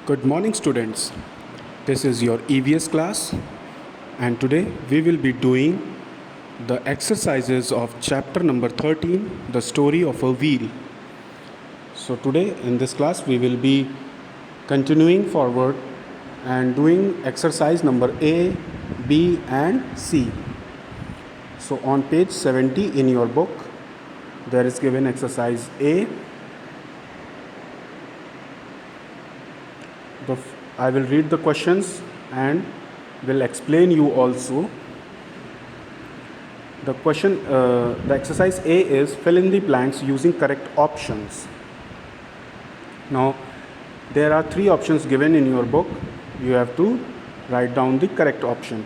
Good morning, students. This is your EVS class, and today we will be doing the exercises of chapter number 13, the story of a wheel. So, today in this class, we will be continuing forward and doing exercise number A, B, and C. So, on page 70 in your book, there is given exercise A. I will read the questions and will explain you also. The exercise A is fill in the blanks using correct options. Now, there are 3 options given in your book. You have to write down the correct option.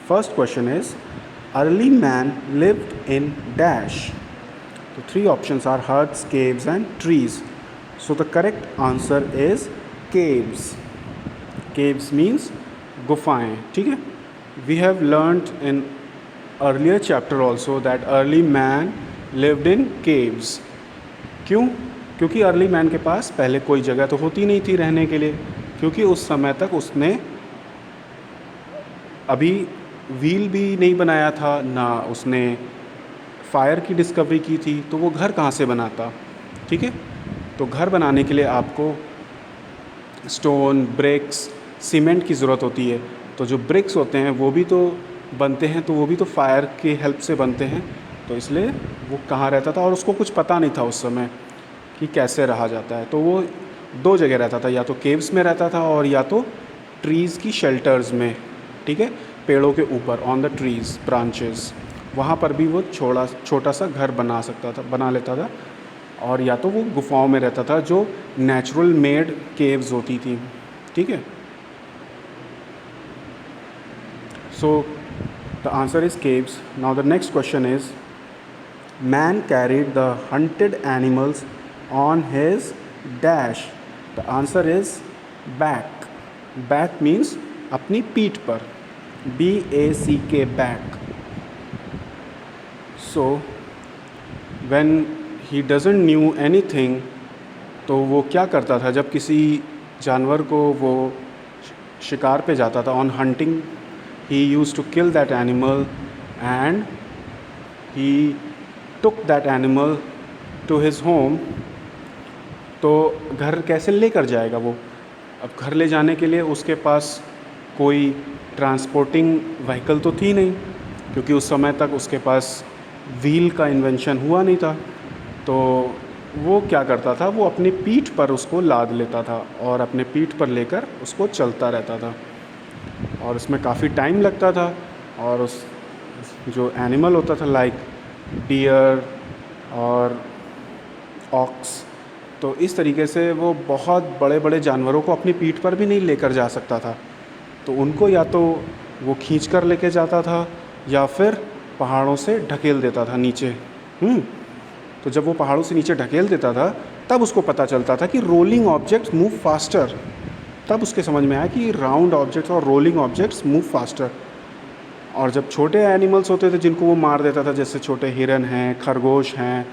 First question is, early man lived in dash. The 3 options are huts, caves and trees. So the correct answer is caves. Caves means गुफाएं. ठीक है. We have learnt in earlier chapter also that early man lived in caves. क्यों? क्योंकि early man के पास पहले कोई जगह तो होती नहीं थी रहने के लिए, क्योंकि उस समय तक उसने अभी व्हील भी नहीं बनाया था, ना उसने फायर की डिस्कवरी की थी, तो वो घर कहाँ से बनाता. ठीक है. तो घर बनाने के लिए आपको स्टोन, ब्रिक्स, सीमेंट की ज़रूरत होती है. तो जो ब्रिक्स होते हैं वो भी तो बनते हैं, तो वो भी तो फायर की हेल्प से बनते हैं. तो इसलिए वो कहाँ रहता था और उसको कुछ पता नहीं था उस समय कि कैसे रहा जाता है. तो वो 2 जगह रहता था, या तो केव्स में रहता था और या तो ट्रीज़ की शेल्टर्स में. ठीक है. पेड़ों के ऊपर ऑन द ट्रीज़ ब्रांचेस, वहाँ पर भी वो छोटा सा घर बना लेता था. और या तो वो गुफाओं में रहता था जो नेचुरल मेड केव्स होती थी. ठीक है. So the answer is caves. Now the next question is, man carried the hunted animals on his dash. The answer is back. Back means अपनी पीठ पर. BACK, back. So when he doesn't knew anything, तो वो क्या करता था जब किसी जानवर को वो शिकार पे जाता था, on hunting, he used to kill that animal and he took that animal to his home. तो घर कैसे लेकर जाएगा वो? अब घर ले जाने के लिए उसके पास कोई ट्रांसपोर्टिंग व्हीकल तो थी नहीं, क्योंकि उस समय तक उसके पास व्हील का इन्वेंशन हुआ नहीं था. तो वो क्या करता था, वो अपनी पीठ पर उसको लाद लेता था और अपने पीठ पर लेकर उसको चलता रहता था. और उसमें काफ़ी टाइम लगता था. और उस जो एनिमल होता था लाइक डियर और ऑक्स, तो इस तरीके से वो बहुत बड़े बड़े जानवरों को अपनी पीठ पर भी नहीं लेकर जा सकता था. तो उनको या तो वो खींच कर लेके जाता था या फिर पहाड़ों से ढकेल देता था नीचे. तो जब वो पहाड़ों से नीचे ढकेल देता था, तब उसको पता चलता था कि रोलिंग ऑब्जेक्ट्स मूव फास्टर. तब उसके समझ में आया कि राउंड ऑब्जेक्ट्स और रोलिंग ऑब्जेक्ट्स मूव फास्टर. और जब छोटे एनिमल्स होते थे जिनको वो मार देता था, जैसे छोटे हिरन हैं, खरगोश हैं,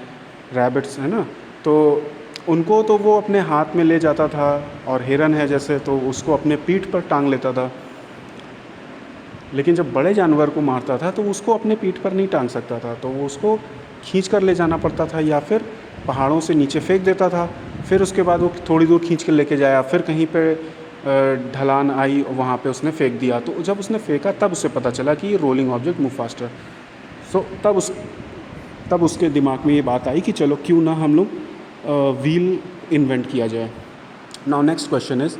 रैबिट्स हैं ना, तो उनको तो वो अपने हाथ में ले जाता था. और हिरन है जैसे, तो उसको अपने पीठ पर टांग लेता था. लेकिन जब बड़े जानवर को मारता था तो उसको अपने पीठ पर नहीं टांग सकता था, तो वो उसको खींच कर ले जाना पड़ता था या फिर पहाड़ों से नीचे फेंक देता था. फिर उसके बाद वो थोड़ी दूर खींच कर लेके जाया, फिर कहीं पे ढलान आई, वहाँ पे उसने फेंक दिया. तो जब उसने फेंका तब उसे पता चला कि ये रोलिंग ऑब्जेक्ट मूव फास्टर. सो तब उसके दिमाग में ये बात आई कि चलो क्यों ना हम लोग व्हील इन्वेंट किया जाए. Now next question is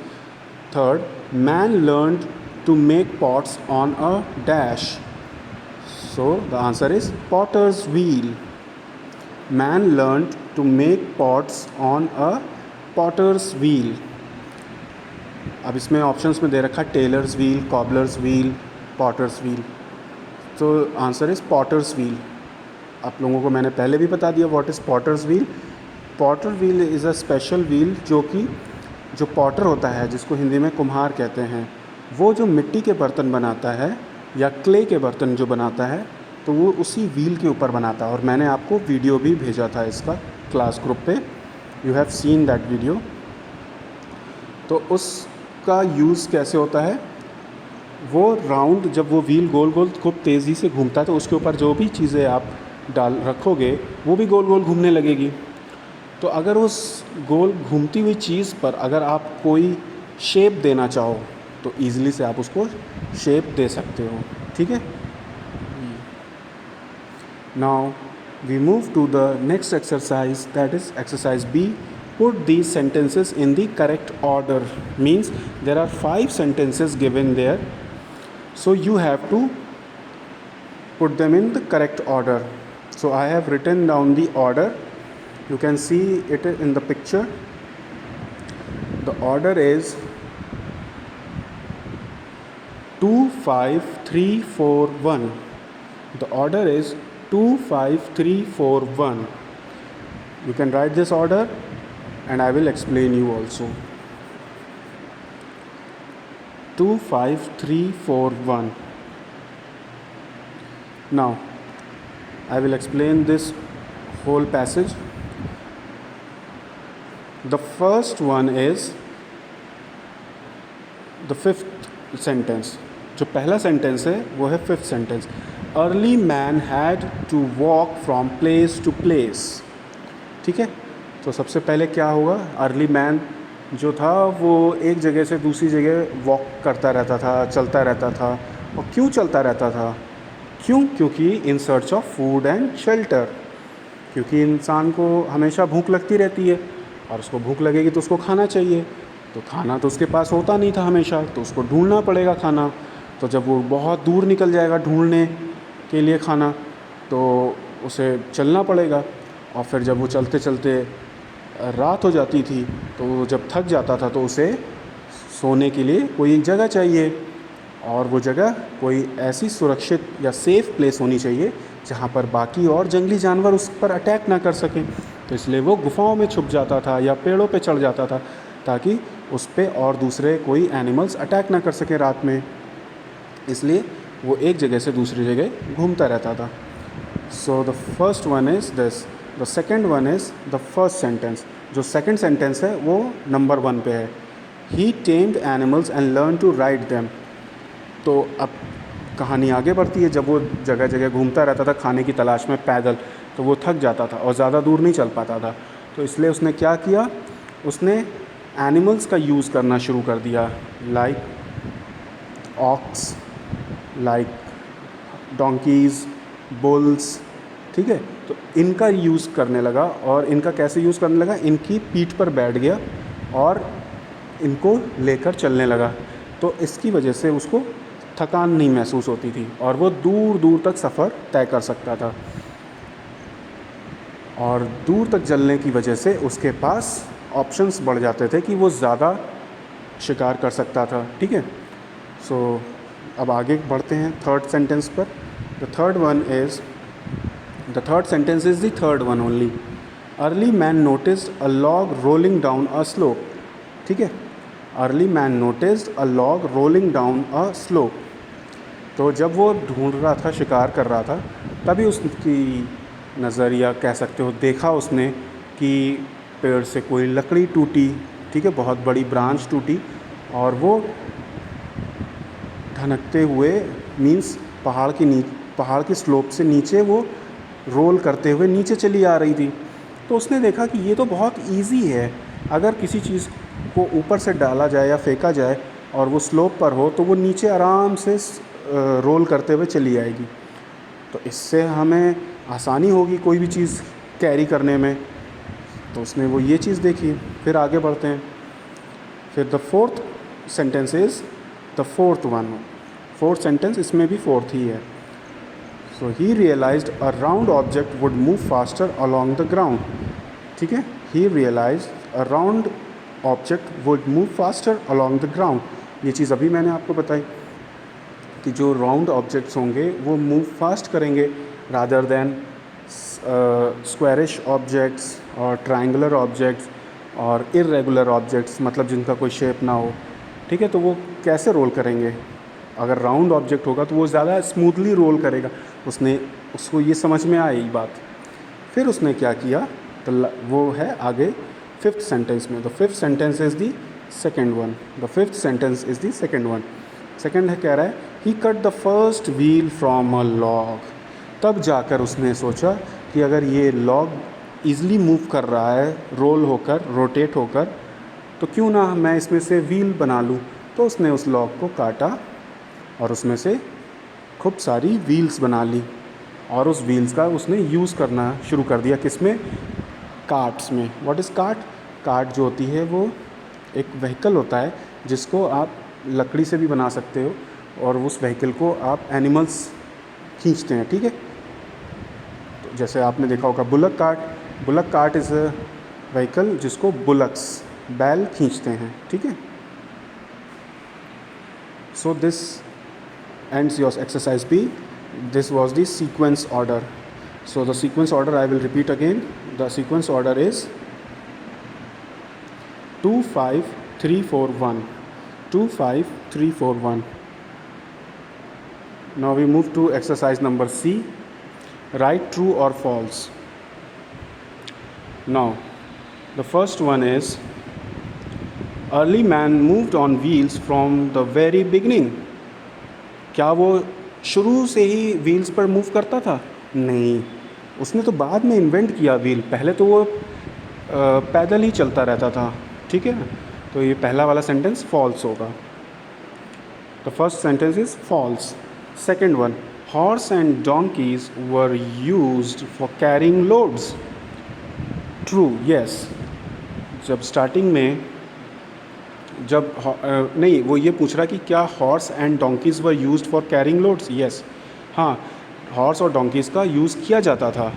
third, man learned to make pots on a dash. So the answer is potter's wheel. Man learned to make pots on a potter's wheel. अब इसमें ऑप्शंस में दे रखा है tailor's wheel, cobbler's wheel, potter's wheel. तो answer is potter's wheel. आप लोगों को मैंने पहले भी बता दिया what is potter's wheel. Potter wheel is a special wheel जो पॉटर होता है, जिसको हिंदी में कुम्हार कहते हैं, वो जो मिट्टी के बर्तन बनाता है या क्ले के बर्तन जो बनाता है, तो वो उसी व्हील के ऊपर बनाता है. और मैंने आपको वीडियो भी भेजा था इसका क्लास ग्रुप पे. You have seen that video. तो उसका यूज़ कैसे होता है, वो राउंड जब वो व्हील गोल गोल खूब तेज़ी से घूमता है तो उसके ऊपर जो भी चीज़ें आप डाल रखोगे वो भी गोल गोल घूमने लगेगी। तो अगर उस गोल घूमती हुई चीज़ पर अगर आप कोई शेप देना चाहो तो ईज़िली से आप उसको शेप दे सकते हो, ठीक है। Now we move to the next exercise, that is exercise B. Put these sentences in the correct order. Means there are 5 sentences given there, so you have to put them in the correct order. So I have written down the order. You can see it in the picture. The order is 2 5 3 4 1. The order is 2 5 3 4 1. You can write this order and I will explain you also. 2 5 3 4 1. Now I will explain this whole passage. The first one is the fifth sentence. जो पहला sentence है वो है fifth sentence. Early man had to walk from place to place. ठीक है, तो सबसे पहले क्या होगा, अर्ली मैन जो था वो एक जगह से दूसरी जगह वॉक करता रहता था, चलता रहता था। और क्यों चलता रहता था, क्योंकि in search of food and shelter. क्योंकि इंसान को हमेशा भूख लगती रहती है और उसको भूख लगेगी तो उसको खाना चाहिए। तो खाना तो उसके पास होता नहीं था हमेशा, तो उसको ढूंढना पड़ेगा खाना। तो जब वो बहुत दूर निकल जाएगा ढूंढने के लिए खाना तो उसे चलना पड़ेगा। और फिर जब वो चलते चलते रात हो जाती थी तो वो जब थक जाता था तो उसे सोने के लिए कोई एक जगह चाहिए, और वो जगह कोई ऐसी सुरक्षित या सेफ़ प्लेस होनी चाहिए जहाँ पर बाकी और जंगली जानवर उस पर अटैक ना कर सकें। तो इसलिए वो गुफाओं में छुप जाता था या पेड़ों पे चढ़ जाता था ताकि उस पर और दूसरे कोई एनिमल्स अटैक ना कर सकें रात में। इसलिए वो एक जगह से दूसरी जगह घूमता रहता था। So the first one is this. The second one is the first sentence. जो सेकेंड सेंटेंस है वो नंबर 1 पे है। He tamed animals and learn to ride them. तो अब कहानी आगे बढ़ती है। जब वो जगह जगह घूमता रहता था खाने की तलाश में पैदल, तो वो थक जाता था और ज़्यादा दूर नहीं चल पाता था। तो इसलिए उसने क्या किया, उसने एनिमल्स का यूज़ करना शुरू कर दिया, लाइक ऑक्स, लाइक डोंकीज़, बुल्स। ठीक है, तो इनका यूज़ करने लगा। और इनका कैसे यूज़ करने लगा, इनकी पीठ पर बैठ गया और इनको लेकर चलने लगा। तो इसकी वजह से उसको थकान नहीं महसूस होती थी और वो दूर दूर तक सफ़र तय कर सकता था। और दूर तक चलने की वजह से उसके पास ऑप्शंस बढ़ जाते थे कि वो ज़्यादा शिकार कर सकता था। ठीक है, सो अब आगे बढ़ते हैं थर्ड सेंटेंस पर। The third sentence is the third one only. Early man noticed a log rolling down a slope. ठीक है, early man noticed a log rolling down a slope. तो जब वो ढूंढ रहा था, शिकार कर रहा था, तभी उसकी नज़र, या कह सकते हो देखा उसने कि पेड़ से कोई लकड़ी टूटी। ठीक है, बहुत बड़ी ब्रांच टूटी और वो धनकते हुए, मीन्स पहाड़ की स्लोप से नीचे वो रोल करते हुए नीचे चली आ रही थी। तो उसने देखा कि ये तो बहुत इजी है, अगर किसी चीज़ को ऊपर से डाला जाए या फेंका जाए और वो स्लोप पर हो तो वो नीचे आराम से रोल करते हुए चली आएगी। तो इससे हमें आसानी होगी कोई भी चीज़ कैरी करने में। तो उसने वो ये चीज़ देखी। फिर आगे बढ़ते हैं। फिर the fourth sentence is the fourth one. Fourth sentence इसमें भी फोर्थ ही है। So he realized a round object would move faster along the ground. ठीक है, he realized a round object would move faster along the ground. ये चीज़ अभी मैंने आपको बताई कि जो राउंड ऑब्जेक्ट्स होंगे वो मूव फास्ट करेंगे रादर दैन स्क्वायरिश ऑब्जेक्ट्स और ट्रायंगुलर ऑब्जेक्ट्स और इर्रेगुलर ऑब्जेक्ट्स, मतलब जिनका कोई शेप ना हो। ठीक है, तो वो कैसे रोल करेंगे, अगर राउंड ऑब्जेक्ट होगा तो वो ज़्यादा स्मूथली रोल करेगा। उसको ये समझ में आई बात। फिर उसने क्या किया, तो वो है आगे फिफ्थ सेंटेंस में। The fifth sentence is the second one, the fifth sentence is the second one. Second है, कह रहा है he cut the first wheel from a log. तब जाकर उसने सोचा कि अगर ये लॉग ईज़िली मूव कर रहा है, रोल होकर, रोटेट होकर, तो क्यों ना मैं इसमें से व्हील बना लूँ. तो उसने उस लॉग को काटा और उसमें से खूब सारी व्हील्स बना ली और उस व्हील्स का उसने यूज़ करना शुरू कर दिया. किस में? कार्ट्स में. What is cart? कार्ट जो होती है वो एक व्हीकल होता है जिसको आप लकड़ी से भी बना सकते हो और उस व्हीकल को आप एनिमल्स खींचते हैं. ठीक है, तो जैसे आपने देखा होगा bullock cart. Bullock cart is a vehicle जिसको बुलक्स, बैल खींचते हैं. ठीक है. So this ends your exercise B. This was the sequence order. So the sequence order I will repeat again. The sequence order is 2 5 3 4 1. 2 5 3 4 1. Now we move to exercise number C. Write true or false. Now the first one is early man moved on wheels from the very beginning. क्या वो शुरू से ही wheels पर move करता था? नहीं, उसने तो बाद में इन्वेंट किया व्हील. पहले तो वो पैदल ही चलता रहता था. ठीक है, तो ये पहला वाला सेंटेंस फॉल्स होगा. The first sentence is false. Second one, horse and donkeys were used for carrying loads. True, yes. जब स्टार्टिंग में नहीं, वो ये पूछ रहा कि क्या horse and donkeys were used for carrying loads. Yes, हाँ, हॉर्स और डोंकीज़ का यूज़ किया जाता था.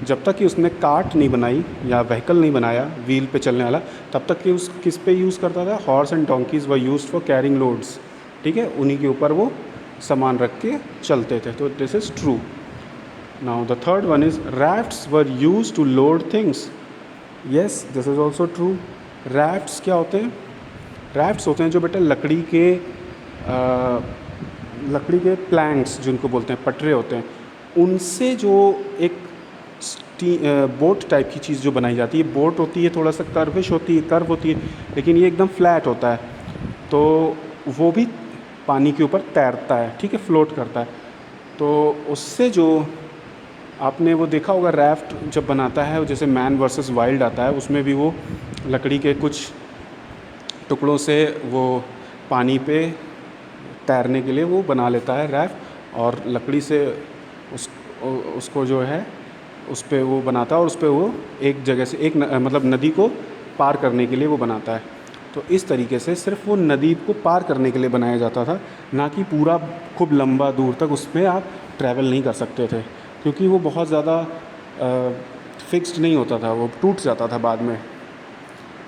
जब तक कि उसने कार्ट नहीं बनाई या व्हीकल नहीं बनाया व्हील पे चलने वाला, तब तक कि उस किस पे यूज़ करता था? Horse and donkeys were used for carrying loads. ठीक है, उन्हीं के ऊपर वो सामान रख के चलते थे. तो this is true. Now the third one is rafts were used to load things. Yes, this is also true. Rafts क्या होते हैं? रैफ्ट्स होते हैं जो बेटा लकड़ी के प्लैंक्स जिनको बोलते हैं, पटरे होते हैं, उनसे जो एक बोट टाइप की चीज़ जो बनाई जाती है. बोट होती है, थोड़ा सा कर्विश होती है, कर्व होती है, लेकिन ये एकदम फ्लैट होता है. तो वो भी पानी के ऊपर तैरता है. ठीक है, फ्लोट करता है. तो उससे जो आपने वो देखा होगा रैफ्ट जब बनाता है, जैसे मैन वर्सेस वाइल्ड आता है, उसमें भी वो लकड़ी के कुछ टुकड़ों से वो पानी पे तैरने के लिए वो बना लेता है रैफ्ट, और लकड़ी से उसको जो है उस पर वो बनाता है और उस पर वो एक जगह से मतलब नदी को पार करने के लिए वो बनाता है. तो इस तरीके से सिर्फ वो नदी को पार करने के लिए बनाया जाता था, ना कि पूरा खूब लंबा दूर तक उसमें आप ट्रैवल नहीं कर सकते थे, क्योंकि वो बहुत ज़्यादा फिक्स्ड नहीं होता था, वो टूट जाता था बाद में.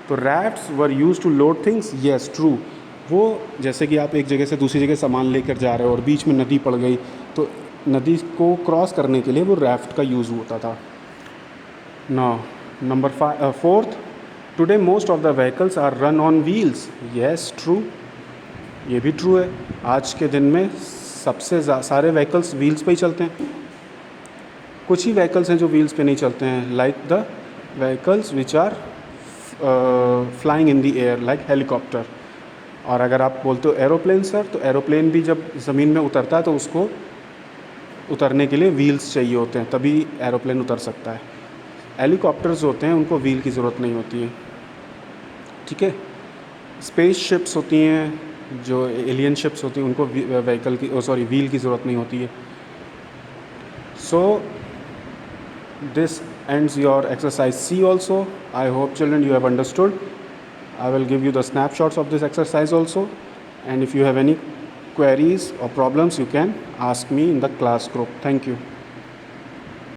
तो rafts were use to load things. Yes, true. वो जैसे कि आप एक जगह से दूसरी जगह सामान लेकर जा रहे हो और बीच में नदी पड़ गई, तो नदी को क्रॉस करने के लिए वो रैफ्ट का यूज़ होता था. Now number fourth, today most of the vehicles are run on wheels. Yes, true. ये भी ट्रू है. आज के दिन में सबसे सारे व्हीकल्स व्हील्स पे ही चलते हैं. कुछ ही व्हीकल्स हैं जो व्हील्स पे नहीं चलते हैं, like the vehicles which are flying in the air, like helicopter. और अगर आप बोलते हो एरोप्लेन सर, तो एरोप्लेन भी जब ज़मीन में उतरता है तो उसको उतरने के लिए व्हील्स चाहिए होते हैं, तभी एरोप्लेन उतर सकता है. हेलीकॉप्टर्स होते हैं उनको व्हील की ज़रूरत नहीं होती है. ठीक है. स्पेस शिप्स होती हैं, जो एलियन शिप्स होती हैं, उनको व्हील की ज़रूरत नहीं होती है. सो this ends your exercise C also. I hope children you have understood. I will give you the snapshots of this exercise also, and if you have any queries or problems you can ask me in the class group. Thank you.